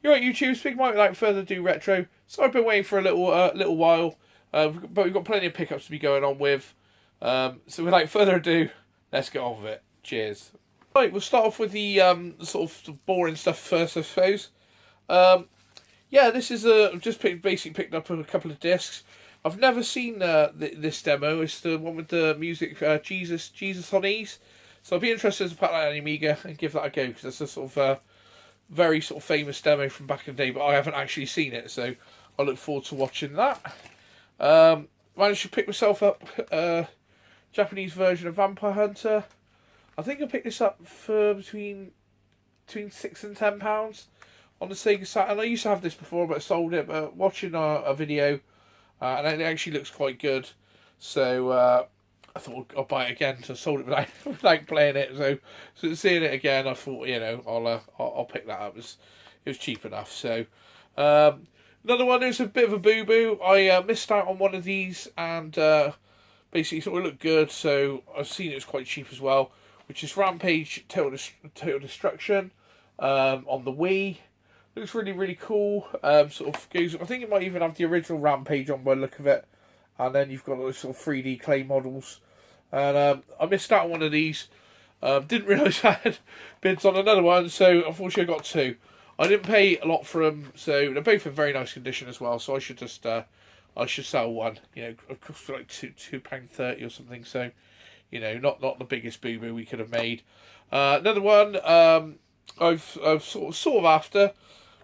You're right, YouTube. Speaking of without further ado, retro. So I've been waiting for a little while, but we've got plenty of pickups to be going on with. So without further ado, let's get on with it. Cheers. Right, we'll start off with the sort of boring stuff first, I suppose. Yeah, this is basically picked up a couple of discs. I've never seen this demo. It's the one with the music Jesus on Ease. So I'll be interested to pack that on Amiga and give that a go because it's a sort of very sort of famous demo from back in the day, but I haven't actually seen it, so I look forward to watching that. Managed to pick myself up a Japanese version of Vampire Hunter. I think I picked this up for between £6 and £10 on the Sega Saturn. I used to have this before, but I sold it. But watching a video, and it actually looks quite good, so I thought I'll buy it again. So I sold it without playing it. So seeing it again, I thought I'll pick that up. It was cheap enough. So another one is a bit of a boo boo. I missed out on one of these and basically thought it looked good. So I've seen it was quite cheap as well, which is Rampage Total Destruction on the Wii. Looks really cool. Sort of goes. I think it might even have the original Rampage on by the look of it. And then you've got those sort of 3D clay models. And I missed out on one of these. Didn't realise I had bids on another one, so unfortunately I got two. I didn't pay a lot for them, so they're both in very nice condition as well. So I should just I should sell one. You know, it cost like £2.30 or something. So not the biggest boo boo we could have made. Another one I've sort of after,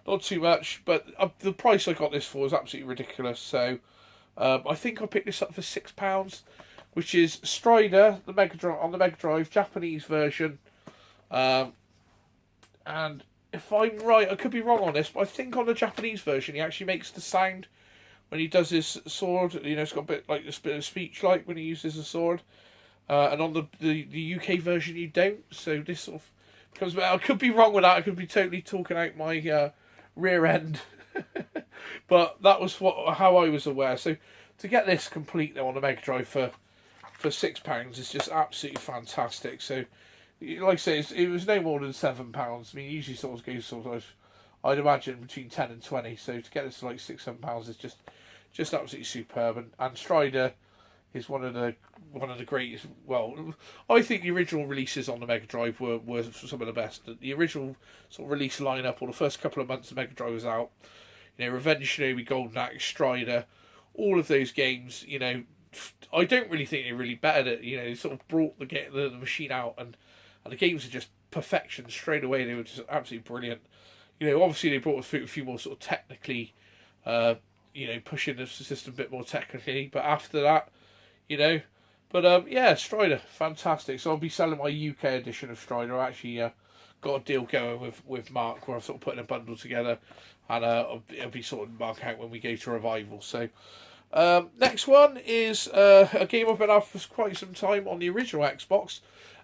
not too much, but the price I got this for is absolutely ridiculous. So. I think I picked this up for £6, which is Strider, the on the Mega Drive, Japanese version. And if I'm right, I could be wrong on this, but I think on the Japanese version he actually makes the sound when he does his sword. It's got a bit of speech like when he uses a sword. And on the UK version you don't. So this sort of becomes. I could be wrong with that. I could be totally talking out my rear end. But that was how I was aware. So to get this complete though on the Mega Drive for £6 is just absolutely fantastic. So like I say, it was no more than £7. I mean, usually sort of goes I'd imagine between 10 and 20. So to get this to like £6-7 is just absolutely superb. And Strider is one of the greatest. Well, I think the original releases on the Mega Drive were some of the best. The original sort of release lineup, or the first couple of months the Mega Drive was out. Revenge Shinobi, Golden Axe, Strider, all of those games. I don't really think they really bettered it. They sort of brought the machine out, and the games are just perfection straight away. They were just absolutely brilliant. Obviously they brought a few more sort of technically, pushing the system a bit more technically. But after that, yeah, Strider, fantastic. So I'll be selling my UK edition of Strider. I actually got a deal going with Mark where I'm sort of putting a bundle together, and it'll be sort of Mark out when we go to Revival. So next one is a game I've been after for quite some time on the original Xbox.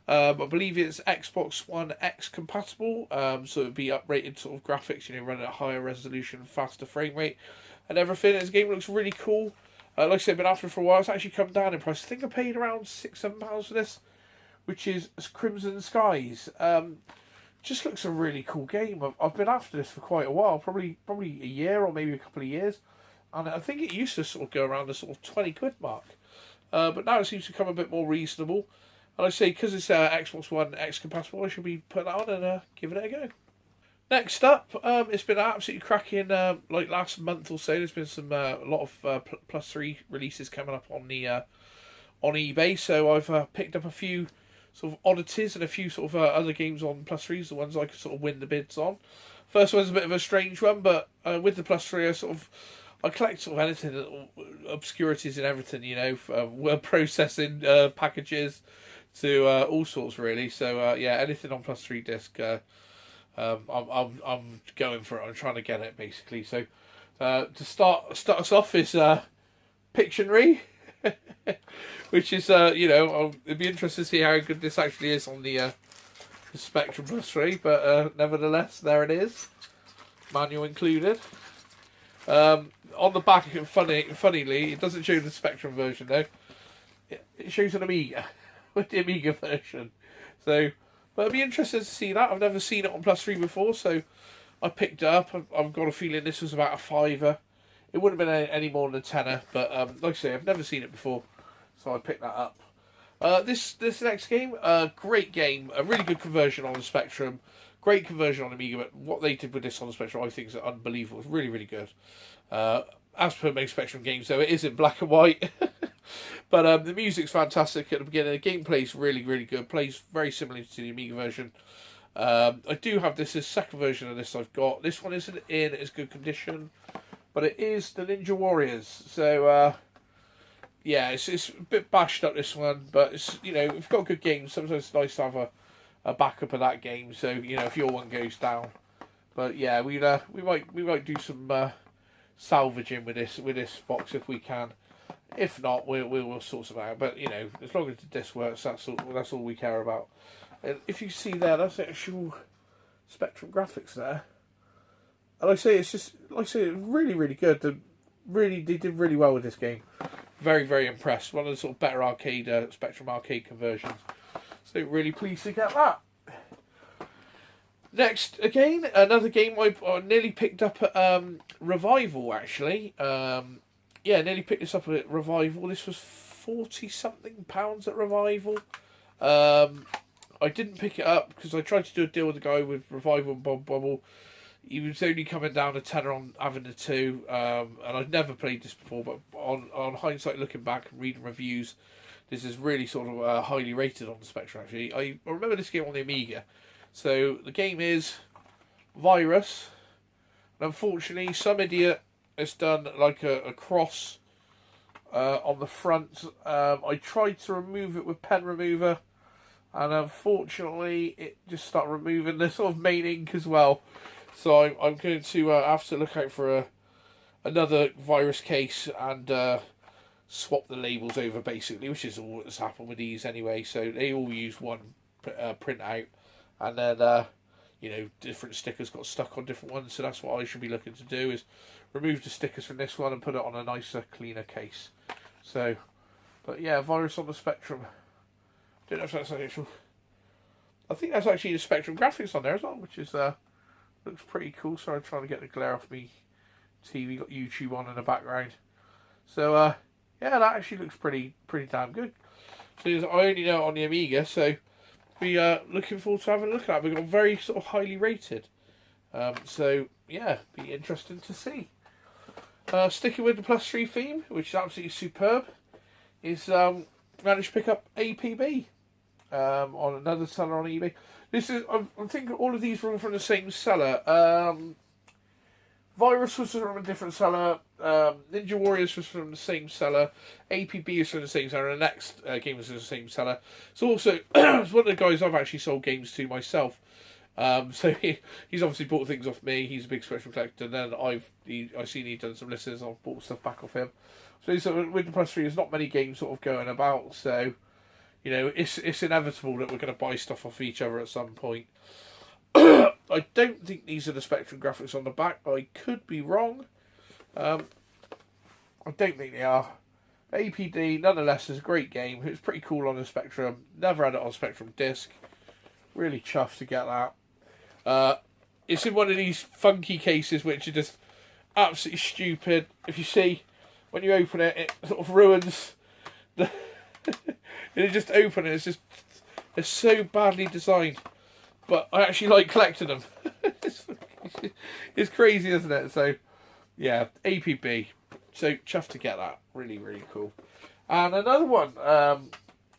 I believe it's Xbox One X compatible, so it'd be uprated sort of graphics, running at higher resolution, faster frame rate, and everything. This game looks really cool. Like I said, I've been after it for a while. It's actually come down in price. I think I paid around £6-7 for this, which is Crimson Skies. Just looks a really cool game. I've been after this for quite a while, probably a year or maybe a couple of years, and I think it used to sort of go around the sort of £20 mark, but now it seems to come a bit more reasonable. And I say because it's Xbox One X compatible, I should be putting that on and giving it a go. Next up, it's been absolutely cracking. Like last month or so, there's been a lot of plus 3 releases coming up on the on eBay. So I've picked up a few sort of oddities and a few sort of other games on plus 3s, the ones I could sort of win the bids on. First one's a bit of a strange one, but with the plus 3, I collect sort of anything, obscurities and everything, word processing packages to all sorts really. So yeah, anything on plus 3 disc, I'm going for it. I'm trying to get it basically. So to start us off is Pictionary. Which is, it'd be interesting to see how good this actually is on the Spectrum Plus 3, but nevertheless, there it is, manual included. On the back, funnily, it doesn't show the Spectrum version though. It shows an Amiga, with the Amiga version. So, but it'd be interesting to see that. I've never seen it on Plus 3 before, so I picked it up. I've got a feeling this was about a £5. It wouldn't have been any more than a tenner, but like I say, I've never seen it before, so I picked that up. This next game, great game, a really good conversion on the Spectrum, great conversion on Amiga, but what they did with this on the Spectrum I think is unbelievable. It's really, really good. As per most Spectrum games, though, it is in black and white. But the music's fantastic at the beginning. The gameplay's really, really good. Plays very similarly to the Amiga version. I do have this as second version of this I've got. This one isn't in as good condition, but it is the Ninja Warriors. So, yeah, it's a bit bashed up, this one, but it's, you know, if you've got good games, sometimes it's nice to have a backup of that game. So, you know, if your one goes down. But yeah, we might do some salvaging with this box if we can. If not, we'll sort some out. But you know, as long as the disc works, that's all we care about. And if you see there, that's the actual Spectrum graphics there. And I say it's really, really good. They did really well with this game. Very, very impressed. One of the sort of better arcade Spectrum arcade conversions. So really pleased to get that. Next, again, another game I nearly picked up at Revival, actually. Yeah, nearly picked this up at Revival. This was £40-something at Revival. I didn't pick it up because I tried to do a deal with the guy with Revival and Bob Bubble. He was only coming down a tenner on having the two, and I'd never played this before, but on hindsight, looking back and reading reviews, this is really sort of highly rated on the Spectrum, actually. I remember this game on the Amiga. So the game is Virus, and unfortunately some idiot has done like a cross on the front. I tried to remove it with pen remover, and unfortunately it just started removing the sort of main ink as well. So I'm going to have to look out for another Virus case and swap the labels over, basically, which is all that's happened with these anyway. So they all use one printout. And then, you know, different stickers got stuck on different ones. So that's what I should be looking to do, is remove the stickers from this one and put it on a nicer, cleaner case. So, but yeah, Virus on the Spectrum. Don't know if that's actual. I think that's actually the Spectrum graphics on there as well, which is looks pretty cool. Sorry, I'm trying to get the glare off me TV. Got YouTube on in the background. So yeah, that actually looks pretty damn good. So I only know it on the Amiga, so be looking forward to having a look at it. We've got very sort of highly rated. So yeah, be interesting to see. Sticking with the +3 theme, which is absolutely superb, is managed to pick up APB on another seller on eBay. This is I think all of these were from the same seller. Virus was from a different seller. Ninja Warriors was from the same seller. APB is from the same seller. And the next game was from the same seller. So also, it's one of the guys I've actually sold games to myself. So he's obviously bought things off me. He's a big Spectrum collector. And then I've seen he's done some listings. I've bought stuff back off him. So with the +3, there's not many games sort of going about. So, you know, it's inevitable that we're going to buy stuff off each other at some point. I don't think these are the Spectrum graphics on the back. I could be wrong. I don't think they are. APD, nonetheless, is a great game. It's pretty cool on the Spectrum. Never had it on Spectrum disc. Really chuffed to get that. It's in one of these funky cases which are just absolutely stupid. If you see, when you open it, it sort of ruins the... You just open it, it's so badly designed. But I actually like collecting them. It's crazy, isn't it? So, yeah, APB. So, chuffed to get that. Really, really cool. And another one,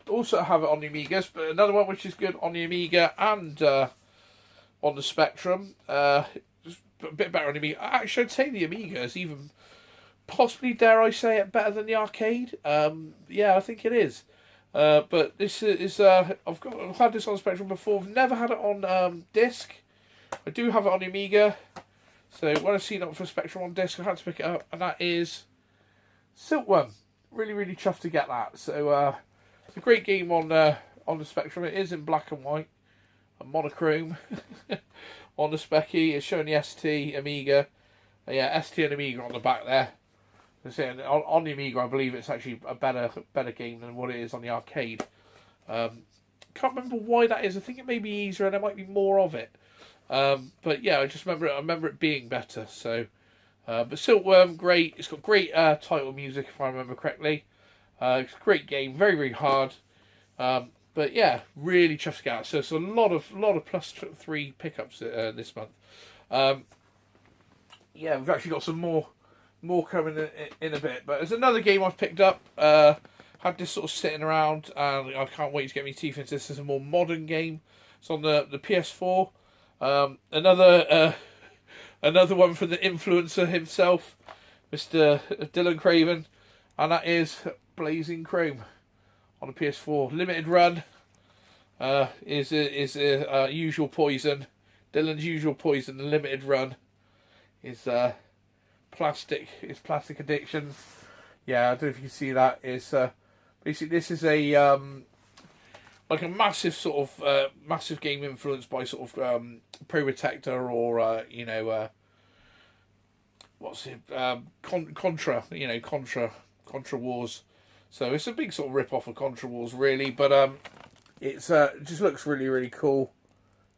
also have it on the Amigas, but another one which is good on the Amiga and on the Spectrum. Just a bit better on the Amiga. Actually, I'd say the Amiga is even, possibly, dare I say it, better than the arcade. Yeah, I think it is. But this is I've had this on Spectrum before. I've never had it on disc. I do have it on the Amiga. So when I seen it for Spectrum on disc, I had to pick it up, and that is Silkworm. Really, really chuffed to get that. So it's a great game on the Spectrum. It is in black and white, a monochrome on the Specky. It's showing the ST Amiga. Yeah, ST and Amiga on the back there. On the Amiga, I believe it's actually a better game than what it is on the arcade. Can't remember why that is. I think it may be easier and there might be more of it. But yeah, I remember it being better. So, but Silkworm, great. It's got great title music if I remember correctly. It's a great game, very very hard. But yeah, really chuffed to get out. So it's a lot of +3 pickups this month. Yeah, we've actually got some more coming in a bit. But there's another game I've picked up. Had this sort of sitting around, and I can't wait to get my teeth into this. This is a more modern game. It's on the PS4. Another one from the influencer himself, Mr. Dylan Craven, and that is Blazing Chrome on the PS4. Limited run is Usual Poison. Dylan's Usual Poison. The limited run is plastic addictions. Yeah, I don't know if you can see that. It's basically this is a like a massive sort of massive game influenced by sort of Protector or what's it Contra, Contra Wars. So it's a big sort of rip off of Contra Wars really, but it's it just looks really really cool,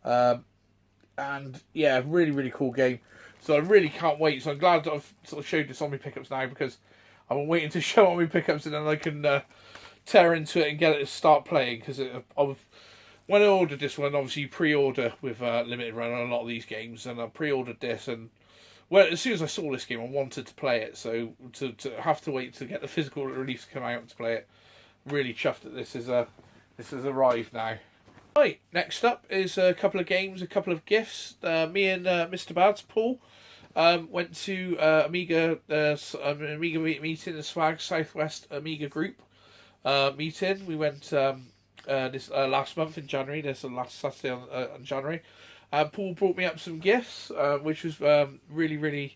and yeah, really really cool game. So I really can't wait. So I'm glad that I've sort of showed this on my pickups now, because I've been waiting to show on my pickups and then I can tear into it and get it to start playing. Because when I ordered this one, obviously you pre-order with limited run on a lot of these games, and I pre-ordered this, and well, as soon as I saw this game, I wanted to play it. So to have to wait to get the physical release to come out to play it, really chuffed that this has arrived now. Right, next up is a couple of games, a couple of gifts. Me and Mr. Bads, Paul, went to Amiga meeting, the Swag Southwest Amiga group meeting. We went this last month in January. This is the last Saturday on January. Paul brought me up some gifts, which was really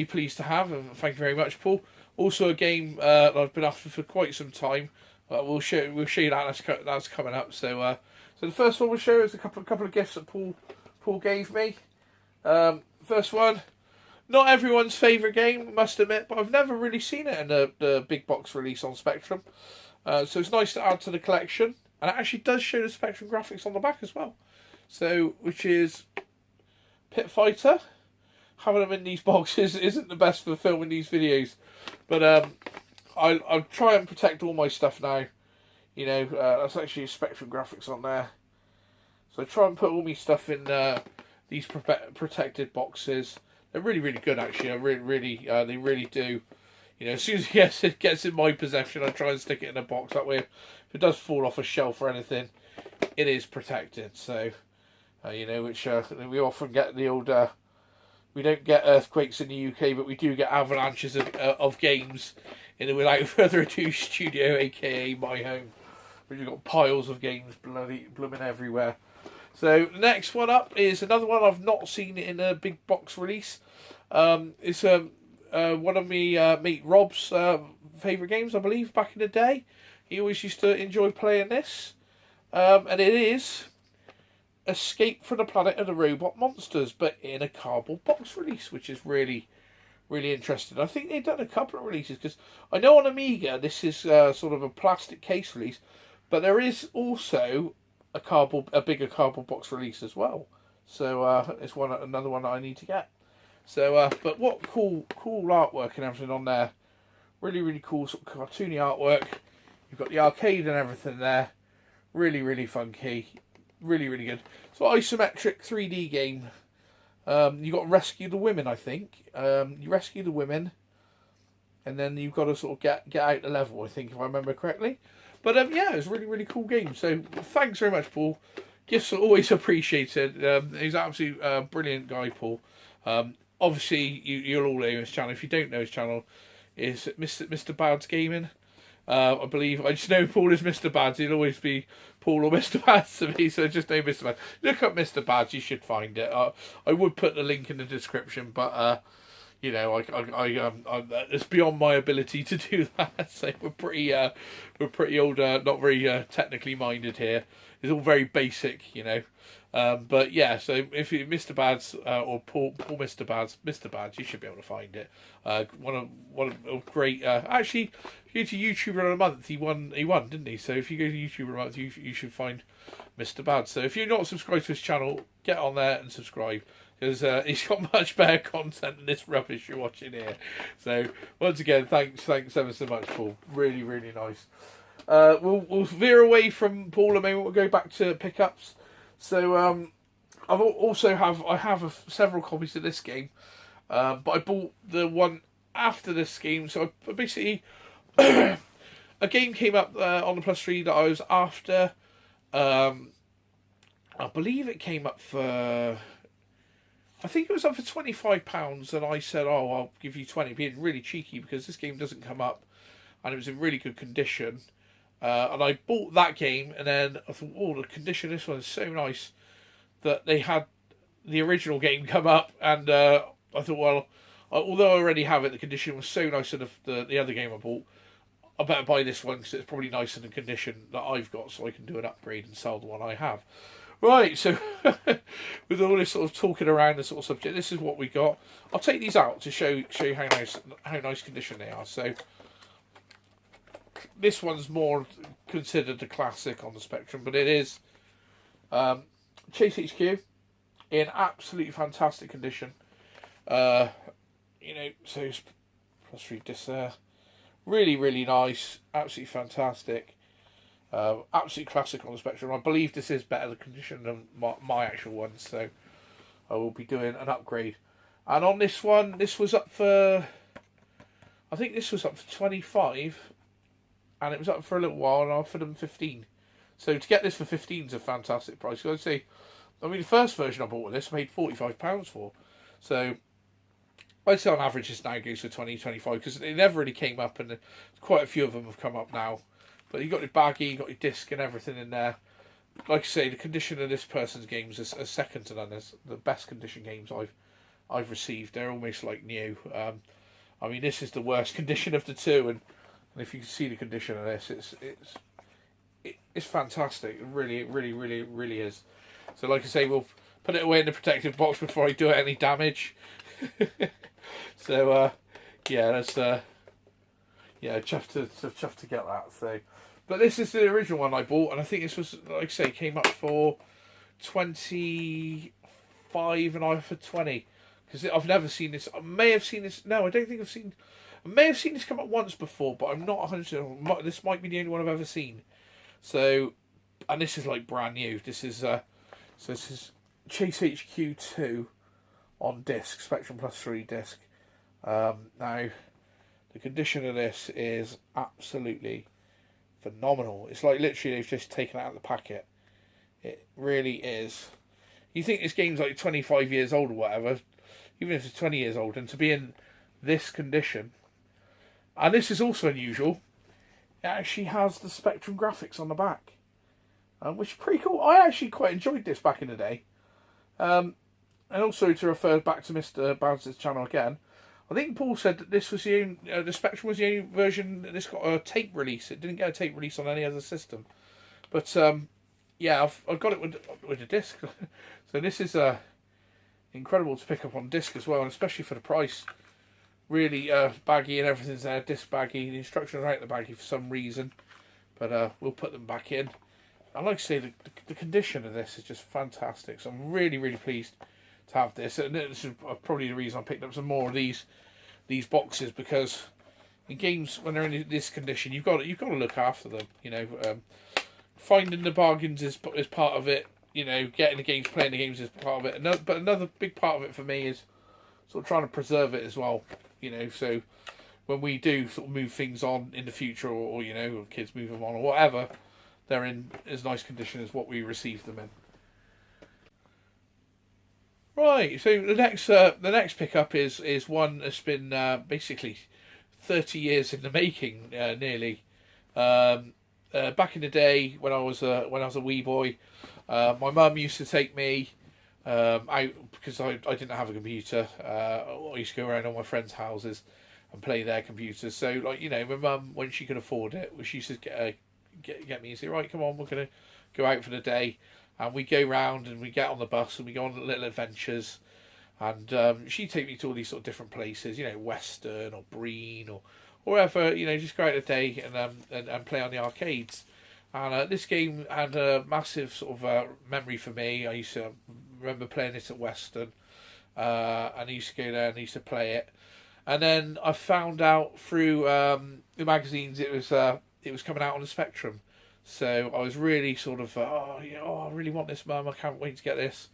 pleased to have. And thank you very much, Paul. Also, a game that I've been after for quite some time. We'll show you that. That's coming up. So the first one we'll show is a couple of gifts that Paul gave me. First one, not everyone's favourite game, I must admit, but I've never really seen it in the big box release on Spectrum. So it's nice to add to the collection, and it actually does show the Spectrum graphics on the back as well. So, which is Pit Fighter. Having them in these boxes isn't the best for filming these videos, but I'll try and protect all my stuff now. That's actually Spectrum graphics on there. So I try and put all my stuff in these protected boxes. They're really, really good, actually. They really do. As soon as it gets in my possession, I try and stick it in a box. That way, if it does fall off a shelf or anything, it is protected. So, which we often get the old... we don't get earthquakes in the UK, but we do get avalanches of games in the Without Further Ado studio, aka my home. We've got piles of games blooming everywhere. So the next one up is another one I've not seen in a big box release. It's one of me mate Rob's favourite games, I believe, back in the day. He always used to enjoy playing this. And it is Escape from the Planet of the Robot Monsters, but in a cardboard box release, which is really interesting. I think they've done a couple of releases, because I know on Amiga this is sort of a plastic case release, but there is also a bigger cardboard box release as well. So it's another one that I need to get. So but what cool artwork and everything on there. Really cool sort of cartoony artwork. You've got the arcade and everything there. Really funky. Really good. So isometric 3D game. You got to rescue the women, I think. You rescue the women, and then you've got to sort of get out the level, I think, if I remember correctly. But yeah, it's a really cool game. So thanks very much, Paul. Gifts are always appreciated. He's an absolutely brilliant guy, Paul. Obviously, you'll all know his channel. If you don't know his channel, is Mr. Bad's Gaming. I believe. I just know Paul is Mr. Bads. He'll always be Paul or Mr. Bads to me, so just know Mr. Bads. Look up Mr. Bads, you should find it. I would put the link in the description, but it's beyond my ability to do that. So we're pretty old, not very technically minded here. It's all very basic, But yeah, so if you Mr. Bad's or Paul Mr. Bad's, you should be able to find it. One of great. Actually, if you go to YouTuber of the month, he won, didn't he? So if you go to YouTuber of the month, you should find Mr. Bad. So if you're not subscribed to his channel, get on there and subscribe, because he's got much better content than this rubbish you're watching here. So once again, thanks ever so much, Paul. Really, really nice. We'll veer away from Paul and maybe we'll go back to pickups. So I have several copies of this game, but I bought the one after this game. So I basically a game came up on the +3 that I was after. I believe it came up for, I think it was up for £25, and I said, "Oh, I'll give you 20," being really cheeky because this game doesn't come up, and it was in really good condition. And I bought that game, and then I thought, oh, the condition of this one is so nice that they had the original game come up, and I thought, well, although I already have it, the condition was so nice of the other game I bought, I better buy this one because it's probably nicer than the condition that I've got, so I can do an upgrade and sell the one I have. Right, so with all this sort of talking around the sort of subject, this is what we got. I'll take these out to show you how nice condition they are. So this one's more considered a classic on the spectrum, but it is Chase HQ in absolutely fantastic condition. So it's +3 disc there. Really, really nice. Absolutely fantastic. Absolutely classic on the spectrum. I believe this is better condition than my actual one, so I will be doing an upgrade. And on this one, this was up for, I think this was up for 25, and it was up for a little while, and I offered them 15. So to get this for 15 is a fantastic price. So I'd say, the first version I bought with this I paid £45 for. So I'd say on average this now goes for 20, 25, because it never really came up, and quite a few of them have come up now. But you got your baggie, you got your disc and everything in there. Like I say, the condition of this person's games is second to none. It's the best condition games I've received. They're almost like new. This is the worst condition of the two, and if you can see the condition of this, it's fantastic. It really, really, really, really is. So like I say, we'll put it away in the protective box before I do it any damage. So yeah, that's chuffed to get that. So, but this is the original one I bought, and I think this was, like I say, came up for 25, and I for 20, because I've never seen this. I may have seen this. No, I don't think I've seen. I may have seen this come up once before, but I'm not 100%. This might be the only one I've ever seen. So, and this is like brand new. This is this is Chase HQ 2 on disc, Spectrum +3 disc. Now, the condition of this is absolutely phenomenal. It's like literally they've just taken it out of the packet. It really is. You think this game's like 25 years old or whatever, even if it's 20 years old, and to be in this condition, and this is also unusual, it actually has the Spectrum graphics on the back, which is pretty cool. I actually quite enjoyed this back in the day. And also, to refer back to Mr. Bad's channel again, I think Paul said that this was the Spectrum was the only version that this got a tape release. It didn't get a tape release on any other system. But yeah, I've got it with a disc. So this is incredible to pick up on disc as well, and especially for the price. Really baggy and everything's there, disc baggy. The instructions are out the baggy for some reason, but we'll put them back in. And like I say, the condition of this is just fantastic. So I'm really, really pleased to have this, and this is probably the reason I picked up some more of these boxes, because in games when they're in this condition, you've got to look after them. Finding the bargains is part of it. Getting the games, playing the games is part of it. But another big part of it for me is sort of trying to preserve it as well. So when we do sort of move things on in the future, or kids move them on or whatever, they're in as nice condition as what we received them in. Right, so the next pickup is one that's been basically 30 years in the making, nearly. Back in the day when I was a wee boy, my mum used to take me out, because I didn't have a computer. I used to go around all my friends' houses and play their computers. So my mum, when she could afford it, she used to get me and say, right, come on, we're gonna go out for the day. and we go round and we get on the bus and we go on little adventures. And she'd take me to all these sort of different places, you know, Western or Breen or wherever, you know, just go out a day and play on the arcades. And this game had a massive sort of memory for me. I used to remember playing it at Western, and I used to go there and I used to play it. And then I found out through the magazines it was coming out on the Spectrum. So I was really sort of, I really want this, Mum. I can't wait to get this.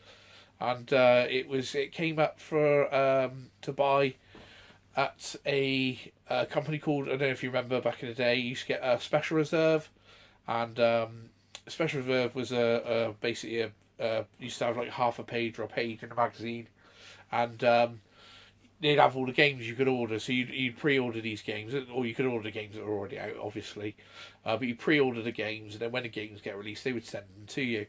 And it came up for to buy at a company called, I don't know if you remember back in the day, you used to get a Special Reserve, and Special Reserve was basically used to have like half a page or a page in the magazine, and they'd have all the games you could order. So you'd pre-order these games, or you could order games that were already out, obviously, but you pre-order the games, and then when the games get released, they would send them to you.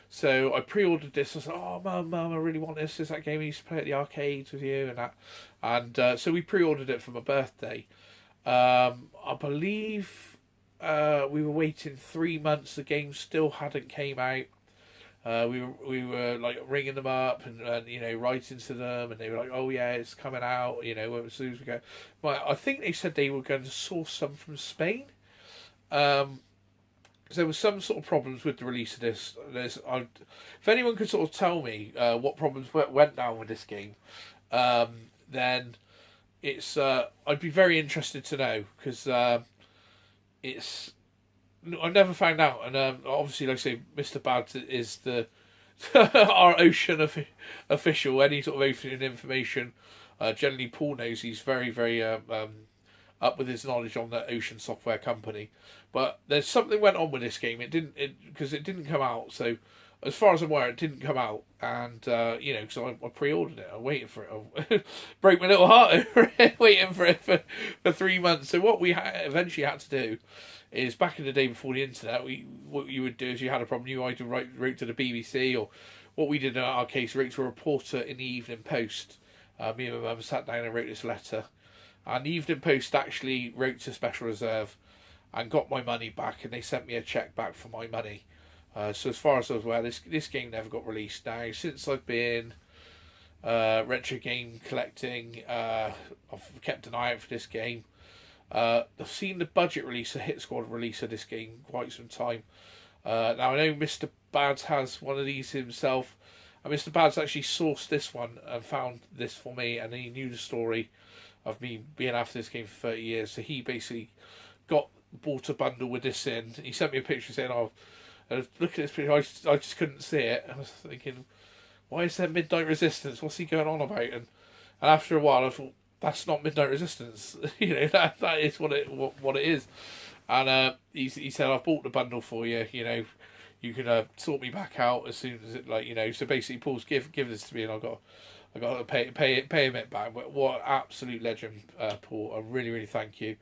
So I pre-ordered this. I was like, "Oh, Mum, I really want this. This is that game I used to play at the arcades with you and that." And so we pre-ordered it for my birthday. I believe we were waiting 3 months. The game still hadn't came out. We were like ringing them up and you know, writing to them, and they were like, "Oh yeah, it's coming out. You know, as soon as we go." Well, I think they said they were going to source some from Spain. Because there was some sort of problems with the release of this. If anyone could sort of tell me what problems went down with this game, then it's I'd be very interested to know, because it's I never found out. And obviously, like I say, Mr. Bad is the our ocean official. Any sort of ocean information, generally Paul knows. He's very, very up with his knowledge on the Ocean Software Company. But there's something went on with this game. Because it didn't come out. So as far as I'm aware, it didn't come out. And you know, because I pre-ordered it, I waited for it. I broke my little heart over it, waiting for it for 3 months. So what we eventually had to do is, back in the day before the internet, what you would do is, you had a problem, you either wrote to the BBC, or what we did in our case, wrote to a reporter in the Evening Post. Me and my mum sat down and wrote this letter. And the Evening Post actually wrote to Special Reserve and got my money back, and they sent me a cheque back for my money. So as far as I was aware, this game never got released. Now, since I've been retro game collecting, I've kept an eye out for this game. I've seen the budget release, a Hit Squad release of this game, quite some time. Now, I know Mr. Bads has one of these himself, and Mr. Bads actually sourced this one and found this for me, and he knew the story of me being after this game for 30 years. So he basically bought a bundle with this in. He sent me a picture saying, "Oh, look at this picture." I just couldn't see it. I was thinking, why is there Midnight Resistance? What's he going on about? And after a while, I thought, that's not Midnight Resistance. You know, that is what it is. And he said, "I've bought the bundle for you. You know, you can sort me back out as soon as it, like, you know." So basically, Paul's give this to me, and I got to pay him it back. But what absolute legend, Paul! I really, really thank you.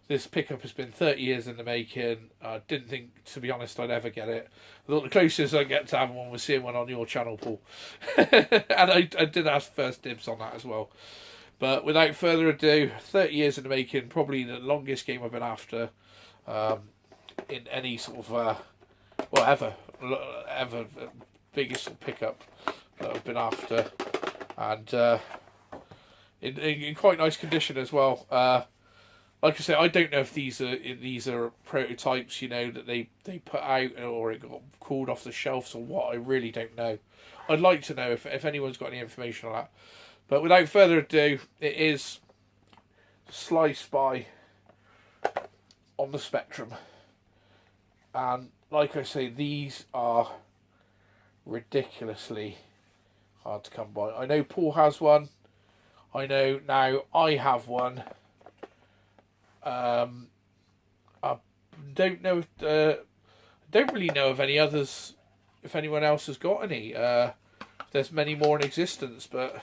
This pickup has been 30 years in the making. I didn't think, to be honest, I'd ever get it. I thought the closest I get to having one was seeing one on your channel, Paul. And I did have first dibs on that as well. But without further ado, 30 years in the making, probably the longest game I've been after in any sort of, ever biggest sort of pickup that I've been after. And in quite nice condition as well. Like I said, I don't know if these are prototypes, you know, that they put out, or it got called off the shelves, or what. I really don't know. I'd like to know if anyone's got any information on that. But without further ado, it is Sliced by on the Spectrum. And like I say, these are ridiculously hard to come by. I know Paul has one. I know now I have one. I don't know if don't really know of any others, if anyone else has got any. There's many more in existence, but you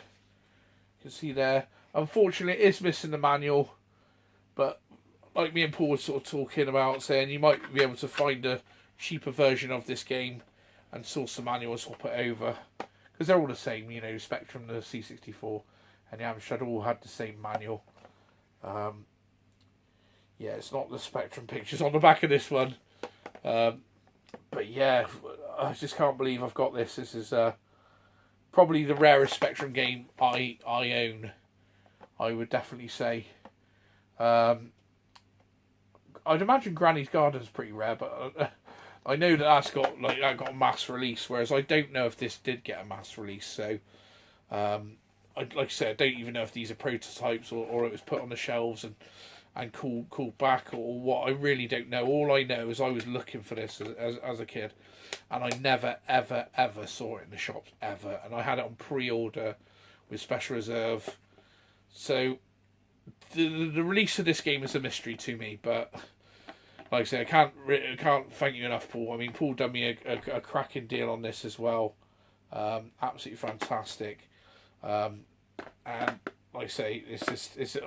can see there, unfortunately, it is missing the manual. But like me and Paul were sort of talking about, saying you might be able to find a cheaper version of this game and source the manual and swap it over, because they're all the same, you know. Spectrum, the C64 and the Amstrad all had the same manual. Yeah, it's not the Spectrum pictures on the back of this one. But yeah, I just can't believe I've got this. This is probably the rarest Spectrum game I own. I would definitely say. I'd imagine Granny's Garden's pretty rare, but I know that that got a mass release. Whereas I don't know if this did get a mass release. So, like I said, I don't even know if these are prototypes or it was put on the shelves and called back or what. I really don't know. All I know is I was looking for this as a kid, and I never ever ever saw it in the shops ever. And I had it on pre-order with special reserve. So the release of this game is a mystery to me, but like I say, I can't thank you enough, Paul. I mean, Paul done me a cracking deal on this as well. Absolutely fantastic. And like I say,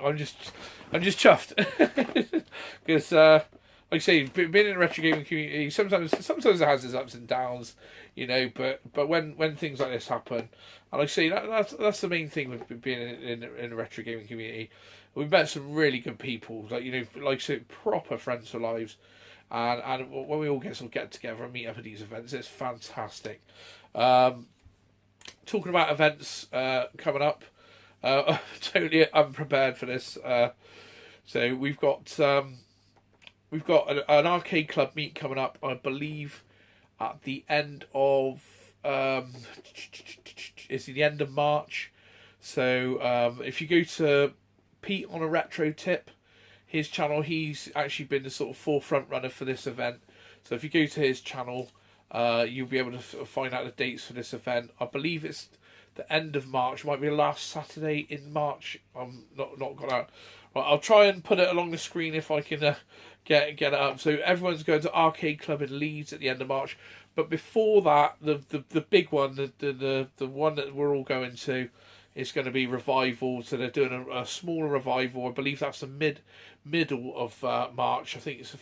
I'm just chuffed because like I say, being in the retro gaming community, sometimes it has its ups and downs, you know. But when things like this happen, and like I say, that's the main thing with being in the retro gaming community. We've met some really good people, like, you know, like, so proper friends for lives, and when we all get together and meet up at these events, it's fantastic. Talking about events coming up, totally unprepared for this. So we've got an arcade club meet coming up, I believe, at the end of it's the end of March. So if you go to Pete on a Retro Tip, his channel, he's actually been the sort of forefront runner for this event. So if you go to his channel, you'll be able to find out the dates for this event. I believe it's the end of March. It might be the last Saturday in March. I'm not got out. Right, I'll try and put it along the screen if I can get it up. So everyone's going to Arcade Club in Leeds at the end of March. But before that, the big one, the one that we're all going to, is going to be Revival. So they're doing a smaller Revival. I believe that's the middle of March. I think it's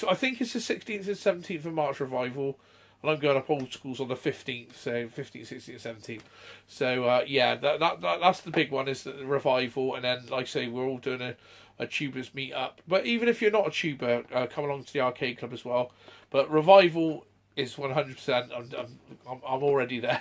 I think it's the 16th and 17th of March Revival. And I'm going up old schools on the 15th, so 15th, 16th, 17th. So yeah, that's the big one, is the Revival. And then, like I say, we're all doing a tubers meet up. But even if you're not a tuber, come along to the arcade club as well. But Revival is 100%. I'm already there.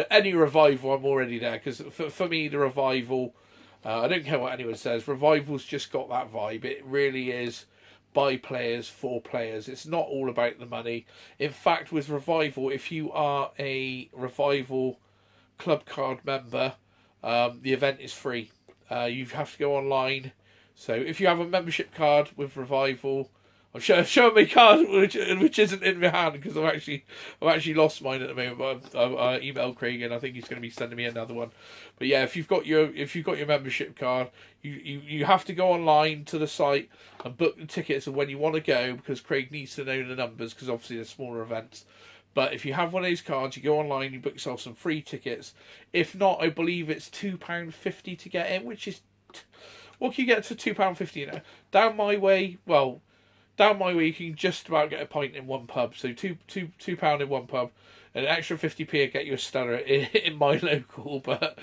Any Revival, I'm already there, because for me, the Revival, I don't care what anyone says, Revival's just got that vibe. It really is by players for players. It's not all about the money. In fact, with Revival, if you are a Revival club card member, the event is free. You have to go online. So if you have a membership card with Revival, I'm showing my card which isn't in my hand, because I've actually lost mine at the moment. But I emailed Craig and I think he's going to be sending me another one. But yeah, if you've got your membership card, you have to go online to the site and book the tickets of when you want to go, because Craig needs to know the numbers, because obviously they're smaller events. But if you have one of these cards, you go online, you book yourself some free tickets. If not, I believe it's £2.50 to get in, which is, what can you get for £2.50? Down my way, you can just about get a pint in one pub. So £2 in one pub, and an extra 50p will get you a stunner in my local. But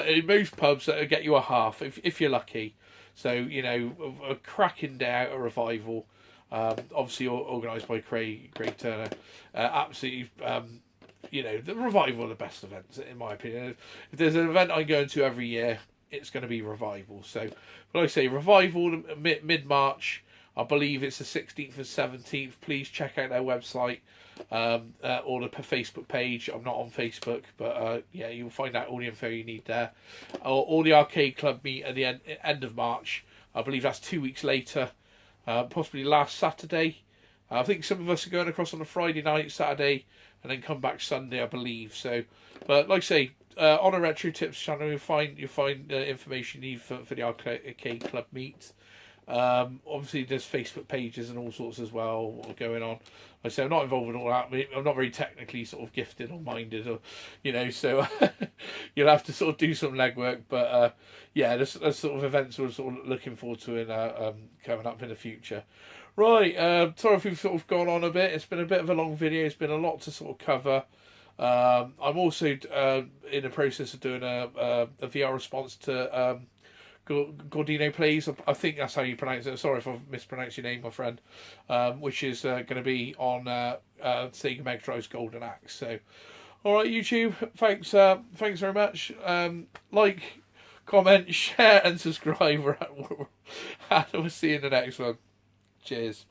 in most pubs, that'll get you a half if you're lucky. So, you know, a cracking day out of Revival. Obviously organised by Craig Turner. Absolutely, you know, the Revival are the best events, in my opinion. If there's an event I go to every year, it's going to be Revival. So, but like I say, Revival mid-March. I believe it's the 16th and 17th. Please check out their website or the Facebook page. I'm not on Facebook, but yeah, you'll find out all the info you need there. Or the arcade club meet at the end of March. I believe that's 2 weeks later. Possibly last Saturday. I think some of us are going across on a Friday night, Saturday, and then come back Sunday, I believe. So, but like I say, on a Retro Tips channel, you'll find information you need for the arcade club meet. Obviously, there's Facebook pages and all sorts as well going on. Like I say, I'm not involved in all that. I'm not very technically sort of gifted or minded, or, you know, so you'll have to sort of do some legwork. But yeah, there's sort of events we're sort of looking forward to in coming up in the future. Right, sorry if we've sort of gone on a bit. It's been a bit of a long video. It's been a lot to sort of cover. I'm also in the process of doing a VR response to Gordino Please. I think that's how you pronounce it. Sorry if I've mispronounced your name, my friend. Which is going to be on Sega Mega Drive's Golden Axe. So, all right, YouTube. Thanks very much. Like, comment, share, and subscribe. And we'll see you in the next one. Cheers.